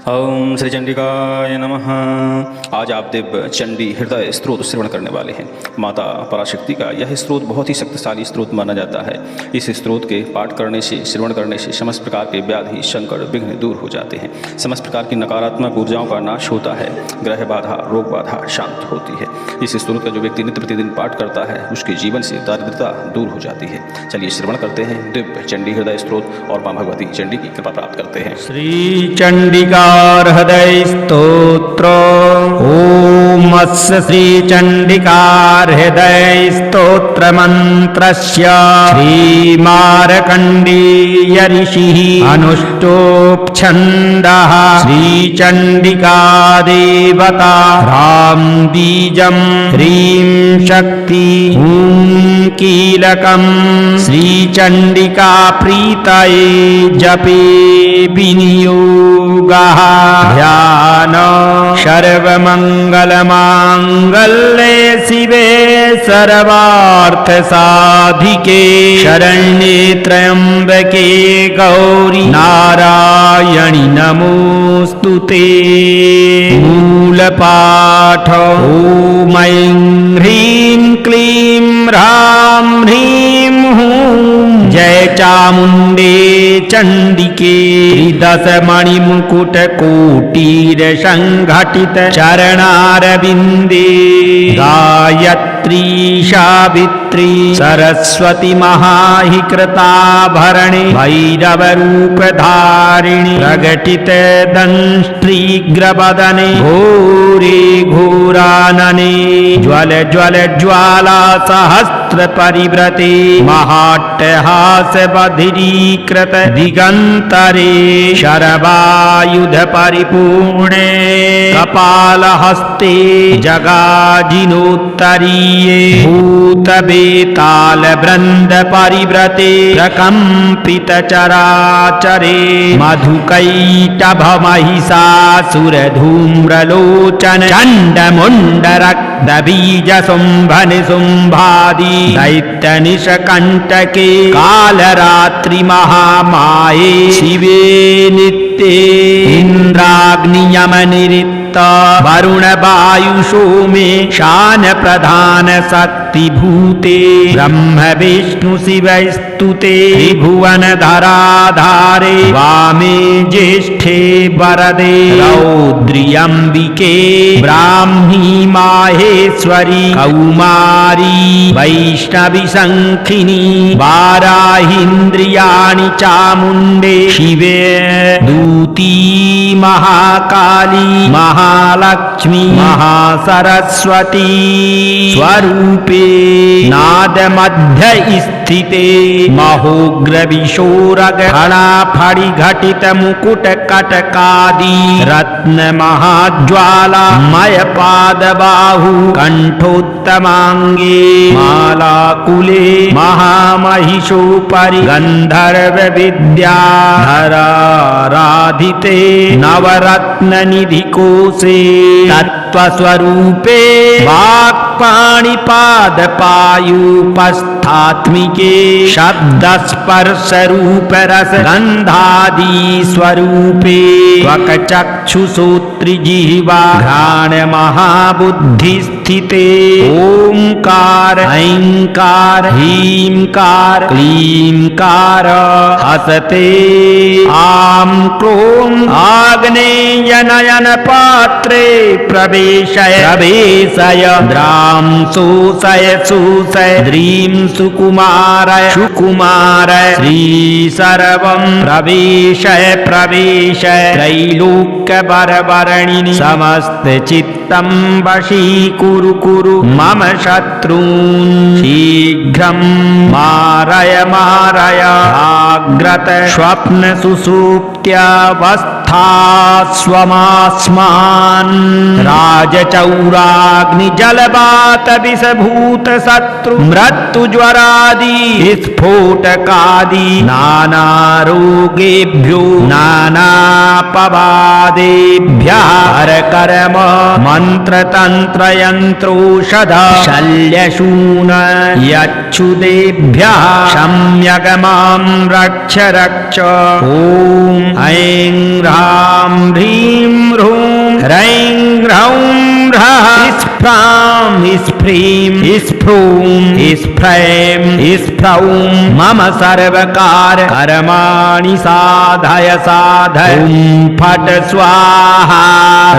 ओम श्री चंडिकाय नमः। आज आप दिव्य चंडी हृदय स्त्रोत श्रवण करने वाले हैं। माता पराशक्ति का यह स्त्रोत बहुत ही शक्तिशाली स्त्रोत माना जाता है। इस स्त्रोत के पाठ करने से, श्रवण करने से समस्त प्रकार के व्याधि, संकट, विघ्न दूर हो जाते हैं। समस्त प्रकार की नकारात्मक ऊर्जाओं का नाश होता है। ग्रह बाधा, रोग बाधा शांत होती है। इस स्त्रोत का जो व्यक्ति नित्य प्रतिदिन पाठ करता है उसके जीवन से दारिद्रता दूर हो जाती है। चलिए श्रवण करते हैं दिव्य चंडी हृदय स्त्रोत और मां भगवती चंडी की कृपा प्राप्त करते हैं। श्री चंडिका हृदय स्तोत्र। ओम अस्य श्री चंडिका हृदय स्तोत्र मंत्रस्य श्री मार्कंडेय ऋषिः अनुष्टोपछन्दः श्री चंडिका देवता राम बीजं ह्रीं शक्ति ॐ कीलकं श्री चंडिका प्रीतये जपे विनियोगः। ध्यान सर्वमंगल मांगल्ये शिवे सर्वार्थ साधिके शरण्ये त्र्यंबके गौरी नारायणि नमोस्तुते। मूल पाठ। ओम ऐं ह्रीं क्लीं ह्रां ह्रीं हूं जय चामुंडे चंडिके। त्रिदश मणिमुकुट कोटीर संघटित चरणारविंदे गायत्री सावित्री सरस्वती महाहिकृताभरणे भैरव रूप धारिणी प्रगटित दंष्ट्रीग्रवदने घोरे घोरानने ज्वल ज्वल ज्वाला सहस्र परिव्रते महाट्टहास बधिरीकृत दिगंतरे शरवायुध परिपूर्णे कपालहस्ते जगाजिनोत्तरीये भूतबेताल वृंद परिव्रते प्रकंपित चराचरे मधुकैटभ महिषासुर धूम्रलोचन चंडमुंड रक्त बीज शुंभन शुंभादि दैत्य निशकंटके कालरात्रि महामाये शिवे नित्ये इंद्राग्नियम निरित्त वरुण वायु सोमे शान प्रधान शक्ति भूते ब्रह्म विष्णु शिव स्तुते त्रिभुवन धराधारे वामे ज्येष्ठे वरदे रौद्र्यंबिके ब्राह्मी माहेश्वरी कौमारी वैष्णवी शंखिनी वाराहीन्द्रियाणि चामुंडे शिवे दूती महाकाली महालक्ष्मी महासरस्वती स्वरूपे नाद मध्य स्थिते महोग्र विशोरग खड़ा फड़ी घटित मुकुट कटकादि रत्न महाज्वाला मय पाद बाहु कंठोत्तमांगे मालाकुले महामहिषोपरि गंधर्व विद्याधराराधिते नवरत्न निधि कोशे तत्वस्वरूपे वाक्पाणिपाद पायुपस्थात्मिके शब्दस्पर्श रूप रस गंधादि स्वरूपे त्वक्चक्षुश्रोत्र जिह्वा घ्राण महाबुद्धि स्थिते ओंकार ऐंकार ह्रींकार क्लींकार हसते आं क्रों आग्नेय नयन पात्रे प्रवेशय प्रवेशय द्रां शोषय शोषय द्रीं सुकुमारय सुकुमारय श्री सर्वं प्रवेशय प्रवेशय त्रैलोक्य बरबरणिनि समस्त चित्तं वशीकुरु कुरु मम शत्रून् शीघ्रं मारय मारय जाग्रत स्वप्न सुषुप्त्यावस्थास्वमास्मान् राजचौराग्नि जलबात विषभूत शत्रु मृत्यु ज्वरादि स्फोटकादि नाना रोगेभ्यो नानापवादेभ्यः हर कर्म मंत्र तंत्र यंत्रोषध शल्यशून यच्छुदेभ्यः सम्यग् मां रक्ष रक्ष। ओम ऐं ह्रां ह्रीं ह्रूं ह्रैं ह्रौं ह्रः स्फ्रां स्फ्रीं स्फ्रूं स्फ्रैं स्फ्रौं मम सर्वकार कर्माणि साधय साधय ॐ फट् स्वाहा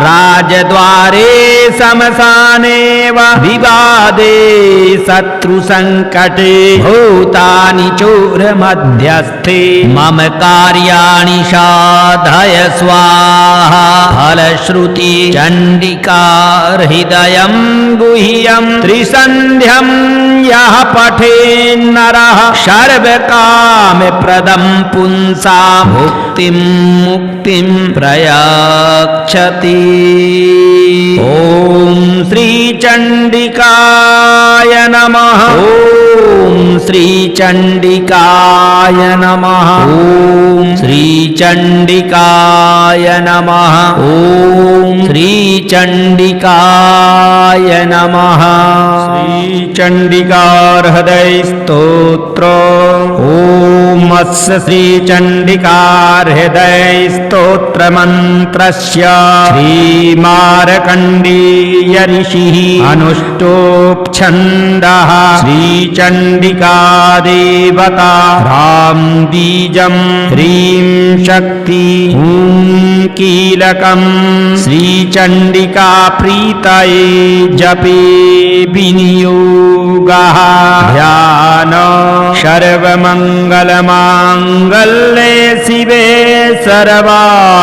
राजद्वारे समसाने वा विवादे शत्रुसङ्कटे भूतानि चोरमध्यस्थे मम कार्याणि साधय स्वाहा फलश्रुति चण्डिका हृदयं गुह्यं त्रिसन्ध्यं यः पठेन्नरः सर्वकामप्रदं पुंसां मुक्तिं मुक्तिं प्रयच्छति ॐ श्रीचण्डिकाय नमः ॐ श्रीचण्डिकाय नमः ॐ श्रीचण्डिकाय नमः ॐ श्रीचण्डिकाय नमः श्रीचण्डिकार हृदय स्तोत्र ॐ अस्य श्रीचण्डिकार हृदय स्तोत्र मन्त्रस्य श्रीमार्कण्डेय ऋषिः अनुष्टोपछन्दः श्रीचण्डिका देवता ह्रां बीजं ह्रीं शक्ति ॐ कीलकं श्रीचण्डिका प्रीतये जपे विनियोगः ध्यान सर्वमङ्गलमाङ्गल्ये शिवे सर्वार्थसाधिके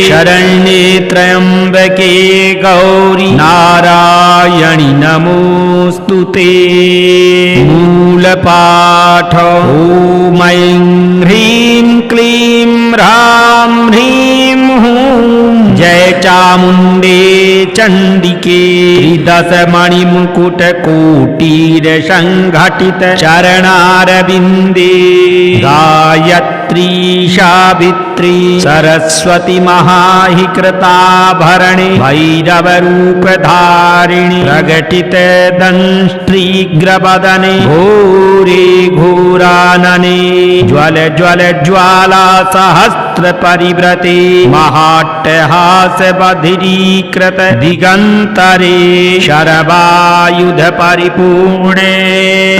शरण्ये त्र्यम्बके गौरी नारायणि नमोऽस्तुते मूलपाठ ॐ ऐं ह्रीं क्लीं ह्रां ह्रीं हूं जय चामुण्डे चण्डिके दशमणिमुकुटकोटिरसङ्घटित चरणारविन्दे गायत्री सावित्री सरस्वती महाहिकृताभरणे भैरवरूपधारिणि प्रकटित दंष्ट्रीग्रवदने घोरे घोरानने ज्वल ज्वल ज्वाला सहस्र परिव्रते महाट्टहास बधिरीकृत दिगन्तरे शरवायुध परिपूर्णे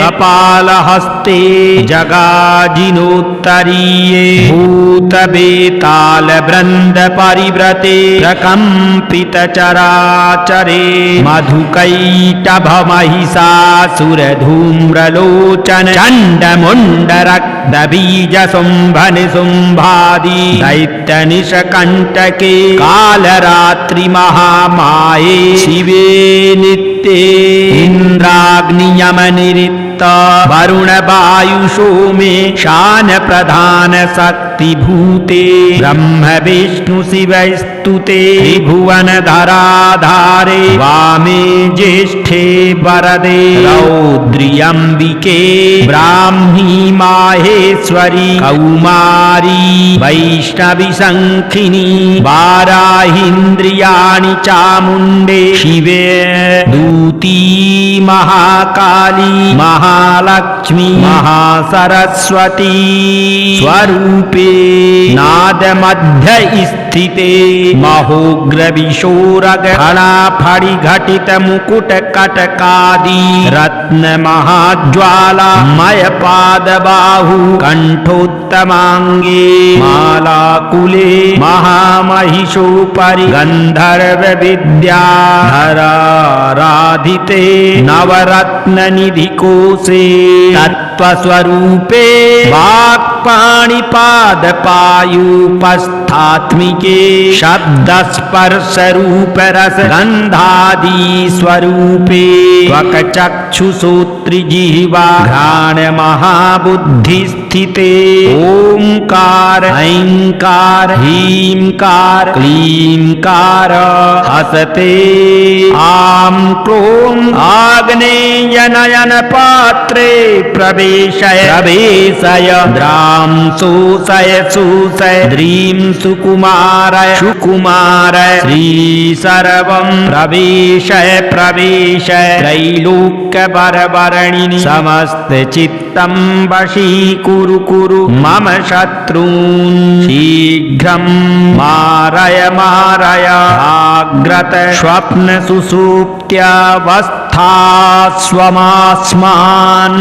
कपालहस्ते जगाजिनोत्तरीये भूतबेताल वृन्द परिव्रते प्रकम्पित चराचरे मधुकैटभ महिषासुरधूम्रलोचन चण्डमुण्ड रक्तबीज शुम्भन शुम्भादि दैत्यनिशकण्टके कालरात्रि महामाये शिवे नित्ये इन्द्राग्नियमनिरिक्त वरुण वायु सोमे शान प्रधान शक्ति भूते ब्रह्म विष्णु शिवस्तुते त्रिभुवन धराधारे वामे ज्येष्ठे वरदे रौद्र्यम्बिके ब्राह्मी माहेश्वरी कौमारी वैष्णवी शङ्खिनी वाराहीन्द्रियाणि चामुण्डे शिवे दूती महाकाली महालक्ष्मी महासरस्वती स्वरूपे नादमध्य स्थिते महोग्रविशोरग फणाफणिघटित मुकुट कटकादि रत्न महाज्वाला मय पादबाहु कण्ठोत्तमाङ्गे मालाकुले महामहिषोपरि गन्धर्व विद्याधराराधिते नवरत्न निधिकोशे तत्त्वस्वरूपे वाक्पाणिपादपायूपस्थात्मिके शब्दस्पर्शरूपरस गन्धादि स्वरूपे त्वक्चक्षुश्रोत्रजिह्वा घ्राण महाबुद्धिस्थिते ओंकार ऐंकार ह्रींकार क्लींकार हसते आं क्रों आग्नेय नयन पात्रे प्रवेशय द्रां शोषय द्रीं सुकुमारय कुमार श्री सर्वं प्रवेशय प्रवेशय त्रैलोक्य बरबरणिनि समस्त चित्तं वशीकुरु कुरु मम शत्रून् शीघ्रं मारय मारय जाग्रत स्वप्न सुषुप्त्यावस्था स्वमास्मान्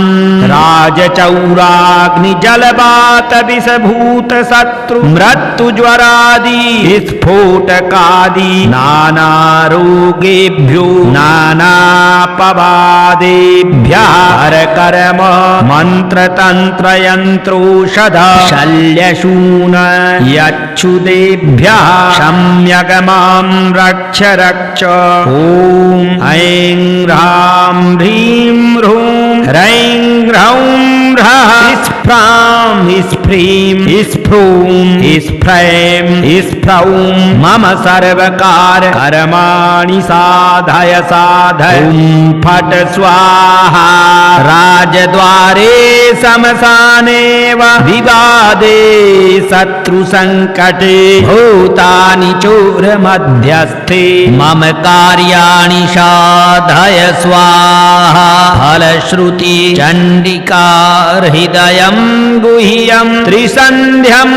राजचौराग्नि जलवात विषभूत शत्रु मृत्यु ज्वरादि स्फोटकादि नाना रोगेभ्यो नानापवादेभ्यः हर कर्म मंत्र तंत्र यंत्रोषध शल्यशून यच्छुदेभ्यः सम्यक् मां रक्ष रक्ष ॐ ऐं ह्रां ह्रीं ह्रूं ह्रैं ह्रौं ह्रः स्फ्रां स्फ्रीं स्फ्रूं स्फ्रैं स्फ्रौं मम सर्वकार कर्माणि साधय साधय ॐ फट् स्वाहा राजद्वारे समसाने विवादे शत्रु संकटे भूतानि चोर मध्यस्थे मम कार्याणि साधय स्वाहा फलश्रुति चंडिका हृदयं गुह्यं त्रिसन्ध्यं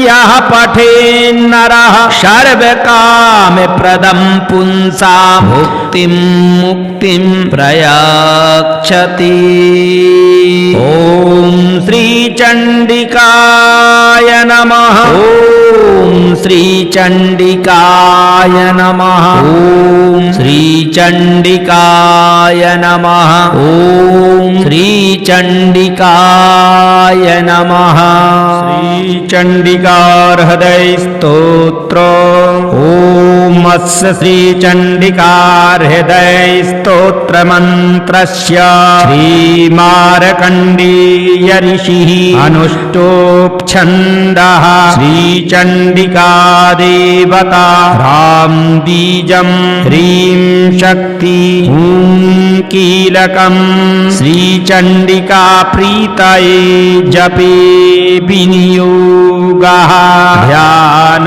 यः पठेन्नरः सर्वकामप्रदं पुंसां मुक्तिं मुक्तिं प्रयाच्छति ॐ श्रीचण्डिकाय नमः ॐ श्रीचण्डिकाय नमः ॐ श्रीचण्डिकाय नमः ॐ श्रीचण्डिकाय नमः श्रीचण्डिका हृदय स्तोत्र ॐ अस्य श्रीचण्डिका हृदय स्तोत्र मन्त्रस्य श्रीमार्कण्डेय ऋषिः अनुष्टोपछन्दः श्रीचण्डिका देवता ह्रां बीजं ह्रीं शक्ति ॐ कीलकं श्रीचण्डिका प्रीतये जपे विनियोगः ध्यान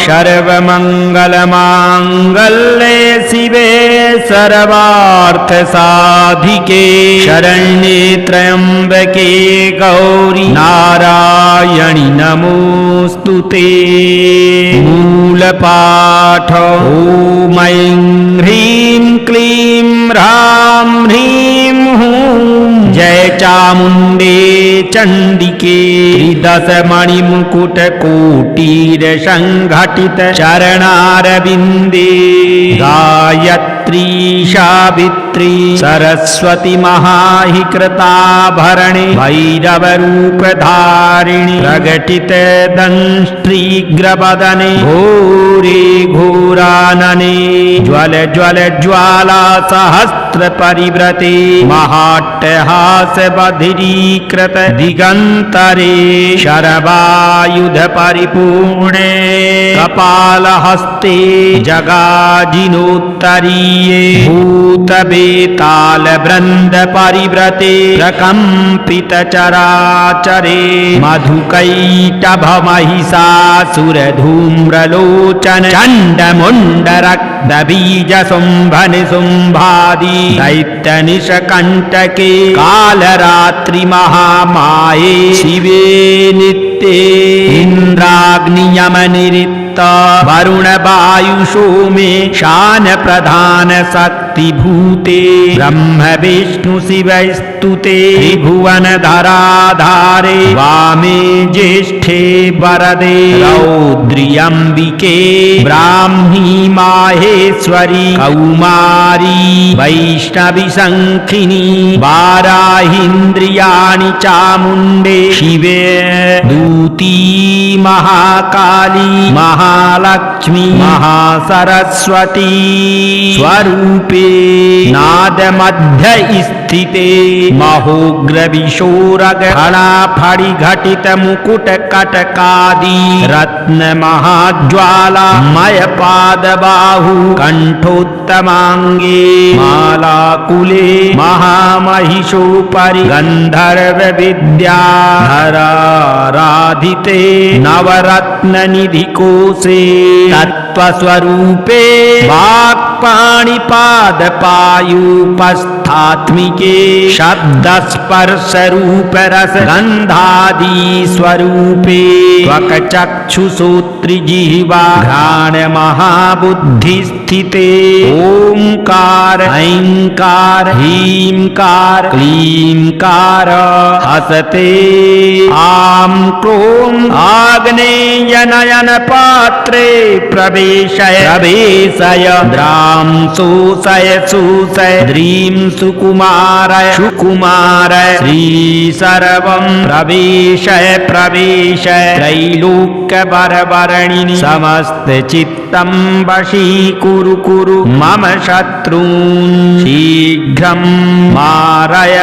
सर्वमङ्गलमाङ्गल्ये शिवे सर्वार्थसाधिके शरण्ये त्र्यम्बके गौरी नारायणि नमोऽस्तुते मूलपाठ ॐ ऐं ह्रीं क्लीं ह्रां ह्रीं हूं जय चामुण्डे चण्डिके त्रिदशमणिमुकुट कोटिर संघटित चरणारविन्दे गायत्री सावित्री सरस्वती महाहि कृताभरणे भैरवरूपधारिणि प्रकटित दंष्ट्रीग्रवदने घोरे घोरानने ज्वल ज्वल ज्वाला सहस्र परिव्रते महाट्टहास बधिरीकृत दिगंतरे शरवायुध परिपूर्णे कपालहस्ते जगाजिनोत्तरीये भूतबेताल वृंद परिव्रते प्रकंपित चराचरे मधुकैटभ महिषासुर धूम्रलोचन चंडमुंड रक्त बीज शुंभन शुंभादि दैत्य निशकंटके कालरात्रि महामाये शिवे नित्ये इंद्राग्नियमनिरित्त वरुण वायुषो मे शान प्रधान शक्ति भूते ब्रह्म विष्णु शिव स्तुते त्रिभुवन धराधारे वामे ज्येष्ठे वरदे रौद्रियंबिके ब्राह्मी माहेश्वरी कौमारी वैष्णवी शंखिनी वाराहीन्द्रियाणि चामुण्डे शिवे दूती महाकाली महालक्ष्मी महासरस्वती स्वरूपे नाद मध्य स्थिते महोग्रविशोरग फणाफणि घटित मुकुट कटकादि रत्न महाज्वाला मय पाद बाहु कंठोत्तमांगे मालाकुले महामहिषोपरि गंधर्व विद्याधराराधिते नवरत्न निधि कोशे तत्त्वस्वरूपे वाक्पाणिपाद पायुपस्थात्मिके शब्दस्पर्श रूप रस गंधादि स्वरूपे त्वक्चक्षुश्रोत्रजिह्वा घ्राण महाबुद्धि स्थिते ओंकार ऐंकार ह्रींकार क्लींकार हसते आं क्रों आग्नेय नयन पात्रे प्रवेशय द्रां शोषय द्रीं सुकुमारय श्री सर्वं प्रवेशय त्रैलोक्यवरवर्णिनि समस्त चित्तं वशीकुरु मम शत्रून् शीघ्रं मारय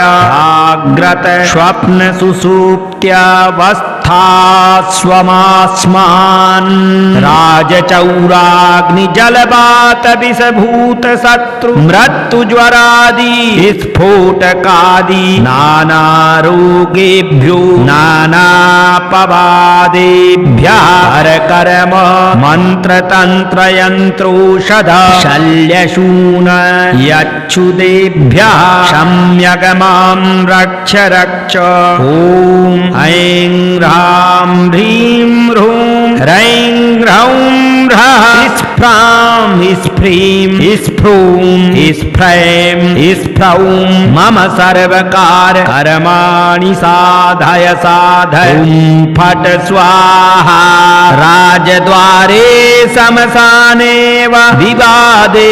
जाग्रत स्वप्न सुषुप्त्यावस्थास्वमास्मान् राजचौराग्नि जलवात विषभूत शत्रु मृत्युज्वरादि स्फोटकादि नानारोगेभ्यो नानापवादेभ्यः हरकर्म मंत्रतंत्र यंत्रोषध शल्यशून यच्छुदेभ्यः सम्यगमां रक्ष ॐ ऐं ह्रां ह्रीं ह्रूं ह्रैं ह्रौं ह्रः स्फ्रां स्फ्रीं स्फ्रूं स्फ्रैं स्फ्रौं मम सर्वकार कर्माणि साधय फट् स्वाहा राजद्वारे समसाने विवादे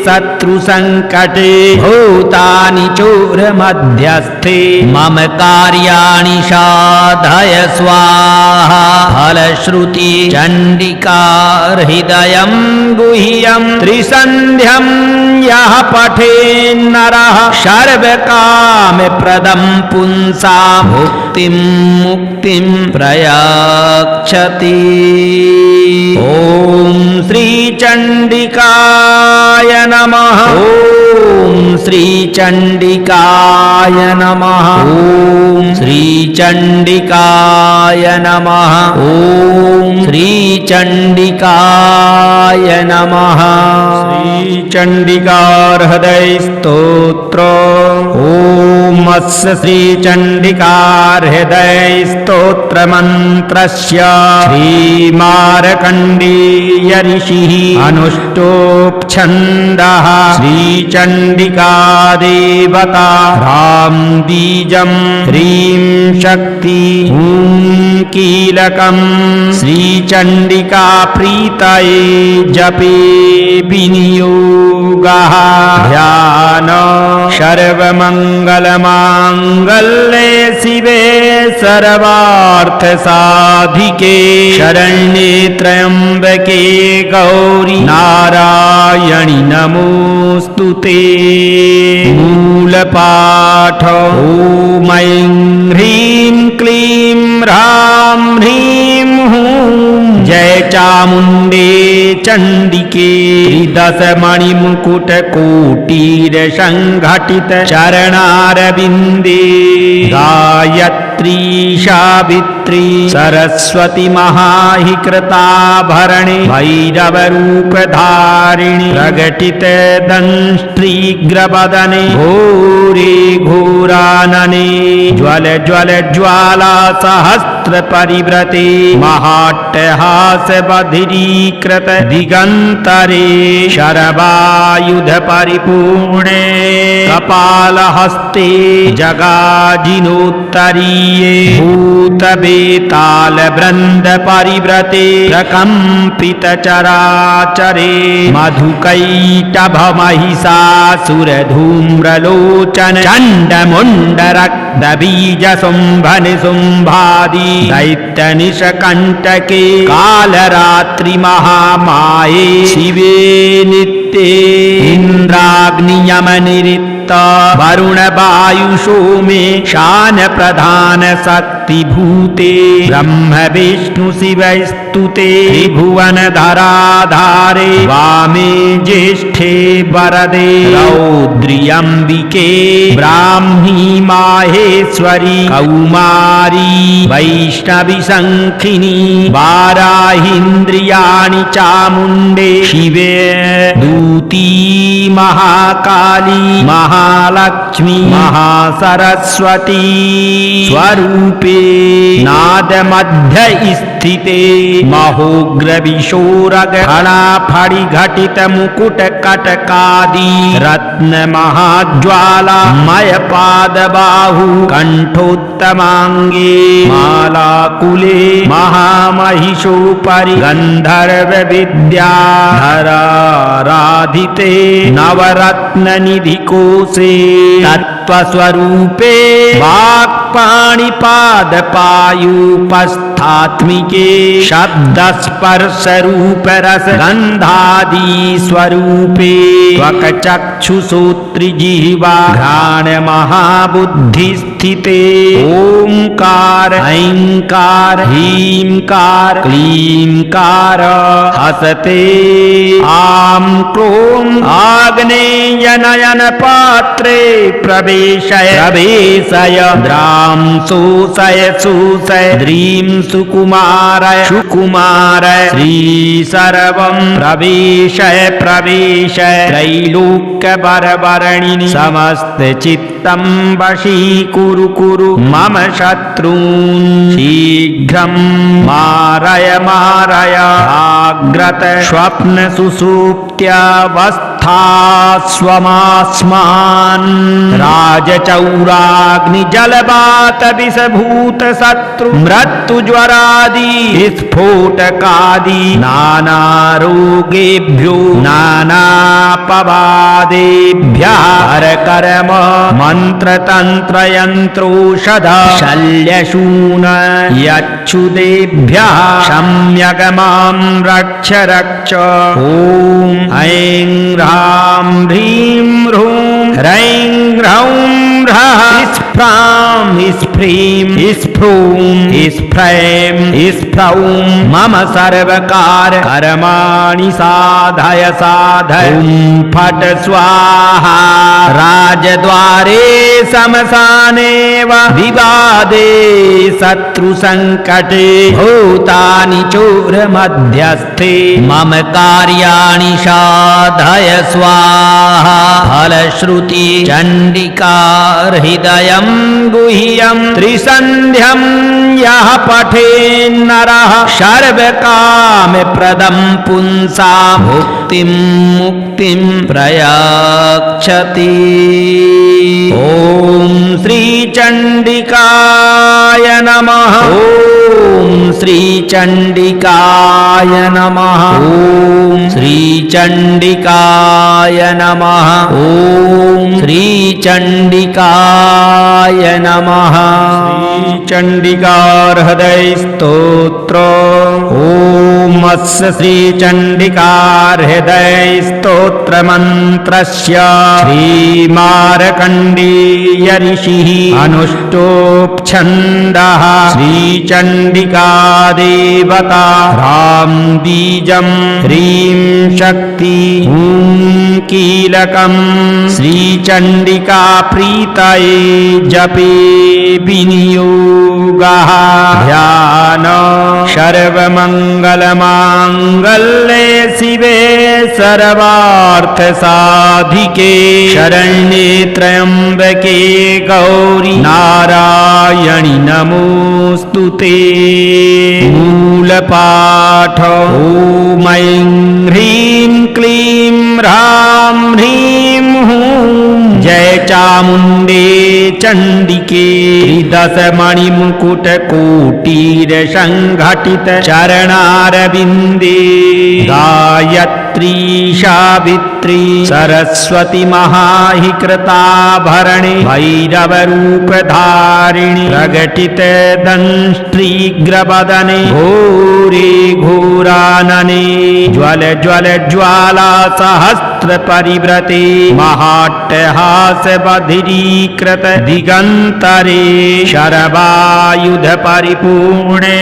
शत्रु संकटे भूतानि चोर मध्यस्थे मम कार्याणि साधय स्वाहा फलश्रुति चंडिकार हृदयं गुह्यं त्रिसन्ध्यं यः पठेन्नरः सर्वकामप्रदं पुंसां मुक्तिं प्रयाक्षति ॐ श्रीचण्डिकाय नमः ॐ श्रीचण्डिकाय नमः ॐ श्रीचण्डिकाय नमः ॐ श्रीचण्डिकाय नमः श्रीचण्डिकार हृदय स्तोत्र ॐ अस्य श्रीचण्डिकार हृदय स्तोत्र मंत्रस्य श्रीमार्कण्डेय ऋषिः अनुष्टोपछन्दः श्रीचण्डिका देवता रां बीजं ह्रीं शक्ति ॐ कीलकं श्रीचण्डिका प्रीतये जपे विनियोगः ध्यान सर्वमङ्गलमाङ्गल्ये शिवे सर्वार्थसाधिके शरण्ये त्र्यम्बके गौरी नारायणि नमोऽस्तुते मूलपाठ ॐ ऐं ह्रीं क्लीं ह्रां ह्रीं हूं जय चामुण्डे चण्डिके दशमणिमुकुटकोटीर संघटित चरणारविन्दे गायत्री सावित्री सरस्वती महाहि कृताभरणे भैरवरूपधारिणि प्रकटित दंष्ट्रीग्रवदने घोरे घोरानने ज्वल ज्वल ज्वाला सहस्र परिव्रते महाट्टहास बधिरीकृत दिगंतरे शरवायुध परिपूर्णे कपालहस्ते जगाजिनोत्तरीये भूतबेताल वृंद परिव्रते प्रकंपित चराचरे मधुकैटभ महिषासुर धूम्रलोचन चंडमुंड रक्त बीज शुंभन शुंभादि दैत्य निशकंटके कालरात्रि महामाये शिवे नित्ये इंद्राग्नियम निरित्ते वरुण वायु सोमे शान प्रधान शक्ति भूते ब्रह्म विष्णु शिवस्तुते त्रिभुवन धराधारे वामे ज्येष्ठे वरदे रौद्रियम्बिके ब्राह्मी माहेश्वरी कौमारी वैष्णवी शंखिनी वाराहीन्द्रियाणि चामुण्डे शिवे दूती महाकाली महालक्ष्मी महासरस्वती स्वरूपे नादमध्य स्थिते महोग्रविशोरग फणाफणि घटित मुकुट कटकादि रत्न महाज्वाला मय पाद बाहु कंठोत्तमांगे मालाकुले महामहिषोपरि गंधर्व विद्याधराराधिते नवरत्न निधि कोशे तत्त्वस्वरूपे वाक्पाणिपाद पायुपस्थात्मिके शब्दस्पर्श रूप रस गंधादि स्वरूपे त्वक्चक्षुश्रोत्रजिह्वा घ्राण महाबुद्धि स्थिते ओंकार ऐंकार ह्रींकार क्लींकार हसते आं क्रों आग्नेय नयन पात्रे प्रवेशय द्रां शोषय द्रीं सुकुमारय श्री सर्वं प्रवेशय त्रैलोक्यबरबरणिनि समस्त चित्तं वशीकुरु मम शत्रून् शीघ्रं मारय जाग्रत स्वप्न सुषुप्त्यावस्थास्वमास्मान् राजचौराग्नि जलबात विषभूत शत्रु मृत्यु ज्वरादि स्फोटकादि नानारोगेभ्यो नानापवादेभ्यः हरकर्म मंत्रतंत्र यंत्रोषध शल्यशून यच्छुदेभ्यः सम्यगमां रक्ष ॐ ऐं ह्रां ह्रीं ह्रूं ह्रैं ह्रौं ह्रः स्फ्रां स्फ्रीं स्फ्रूं स्फ्रैं स्फ्रौं मम सर्वकार कर्माणि साधय ॐ फट् स्वाहा राजद्वारे समसाने विवादे शत्रु संकटे भूतानि चोर मध्यस्थे मम कार्याणि साधय स्वाहा फलश्रुति चंडिका हृदयं गुह्यं त्रिसन्ध्यं यः पठेन्नरः सर्वकामप्रदं पुंसां मुक्तिं प्रयाक्षति ॐ श्रीचण्डिकाय नमः ॐ श्रीचण्डिकाय नमः ॐ श्रीचण्डिकाय नमः ॐ श्रीचण्डिकाय नमः श्रीचण्डिका हृदय स्तोत्र ॐ अस्य श्रीचण्डिका हृदय स्तोत्र मंत्रस्य श्रीमार्कण्डेय ऋषिः अनुष्टोपछन्दः श्रीचण्डिका देवता रां बीजं ह्रीं शक्ति ॐ कीलकं श्रीचण्डिका प्रीतये जपे विनियोगः ध्यान सर्वमङ्गलमाङ्गल्ये शिवे सर्वार्थसाधिके शरण्ये त्र्यम्बके गौरी नारायणि नमोऽस्तुते मूलपाठ ॐ ऐं ह्रीं क्लीं ह्रां ह्रीं हूं जय चामुण्डे चण्डिके त्रिदशमणिमुकुटकोटिरसङ्घटित चरणारविन्दे गायत्री सावित्री सरस्वती महाहि कृताभरणे भैरवरूपधारिणि प्रकटित दंष्ट्रीग्रवदने घोरे घोर सिन्दूरानने ज्वल ज्वल ज्वाला सहस्र परिव्रते महाट्टहास बधिरीकृत दिगन्तरे शरवायुध परिपूर्णे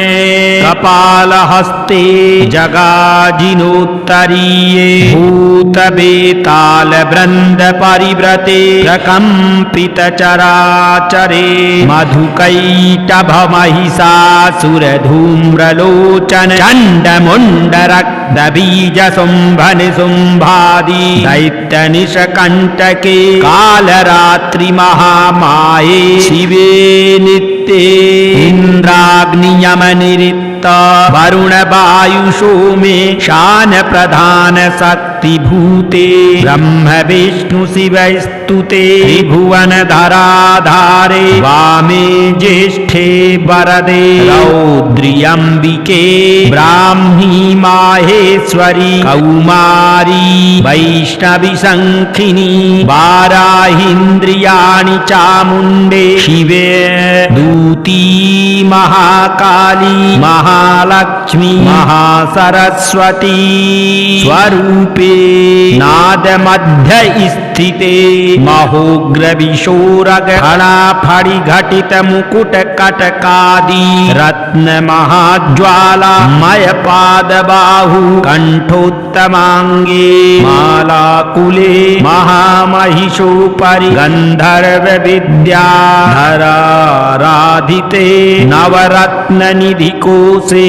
कपालहस्ते जगाजिनोत्तरीये भूतवेताल वृन्द परिव्रते प्रकम्पित चराचरे मधुकैटभ महिषासुरधूम्रलोचन चण्डमुण्ड रक्तबीज शुम्भन शुम्भादि दैत्यनिशकण्टके कालरात्रि महामाये शिवे नित्ये इन्द्राग्नियमनिरिक्त वरुण वायुषो मे शान प्रधान शक्ति भूते ब्रह्म विष्णु शिव स्तुते त्रिभुवन धराधारे वामे ज्येष्ठे वरदे रौद्र्यम्बिके ब्राह्मी माहेश्वरी कौमारी वैष्णवी शङ्खिनी वाराहीन्द्रियाणि चामुण्डे शिवे दूती महाकाली महालक्ष्मी महासरस्वती स्वरूपे नादमध्य स्थिते महोग्रविशोरग फणाफणि घटित मुकुट कटकादि रत्न महाज्वाला मय पादबाहु कंठोत्तमांगे मालाकुले महामहिषोपरि गंधर्व विद्याधराराधिते नवरत्न निधिकोशे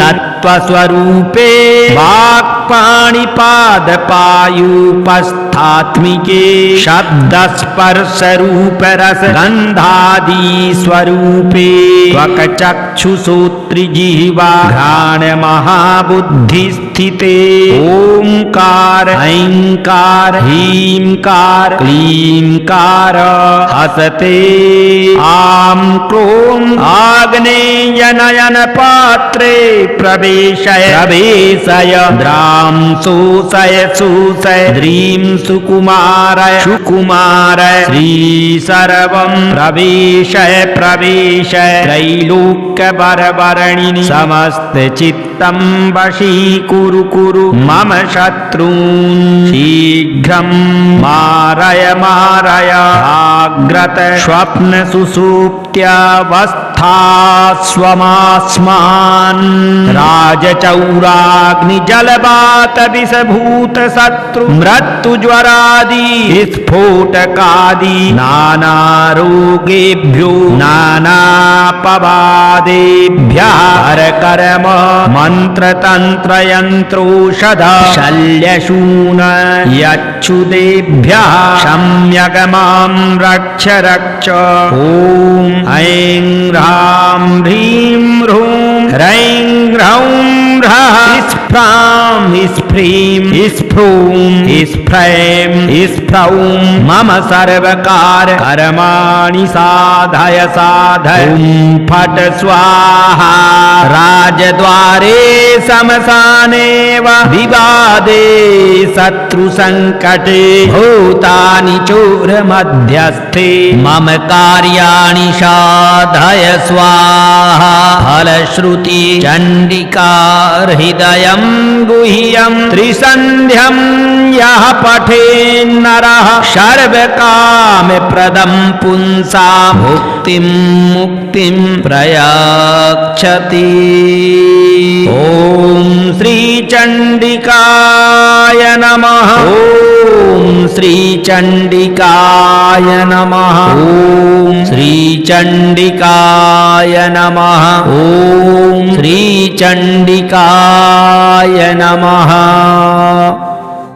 तत्त्वस्वरूपे वाक्पाणिपादपायुपस्थात्मिके शब्दस्पर्शरूपरसगन्धादि स्वरूपे त्वक्चक्षुश्रोत्रजिह्वा घ्राण महाबुद्धिस्थिते ओंकार ऐंकार ह्रींकार क्लींकार हसते आं क्रों आग्नेय नयन पात्रे प्रवेशय द्रां शोषय द्रीं सुकुमारय श्री सर्वं प्रवेशय त्रैलोक्यवरवर्णिनि समस्त चित्तं वशीकुरु मम शत्रून् शीघ्रं मारय जाग्रत स्वप्न सुषुप्त्यावस्थास्वमास्मान् राजचौराग्निजलवात विषभूत शत्रु मृत्युज्वरादि स्फोटकादि नानारोगेभ्यो नानापवादेभ्यः हरकर्म मन्त्रतन्त्रयन्त्रोषध शल्यशून यच्छुदेभ्यः सम्यगमां रक्ष ॐ ऐं ह्रां ह्रीं ह्रूं ह्रैं ह्रौं ह्रः स्फ्रां स्फ्रीं स्फ्रूं स्फ्रैं स्फ्रौं मम सर्वकार कर्माणि साधय ॐ फट् स्वाहा राजद्वारे श्मशाने वा विवादे शत्रुसङ्कटे भूतानि चोरमध्यस्थे मम कार्याणि साधय स्वाहा फलश्रुति चण्डिका हृदयं गुह्यं त्रिसन्ध्यं यः पठेन्नरः सर्वकामप्रदं पुंसां मुक्तिं प्रयाच्छति ॐ श्रीचण्डिकाय नमः ॐ श्रीचण्डिकाय नमः ॐ श्रीचण्डिकाय नमः ॐ श्रीचण्डिकाय नमः।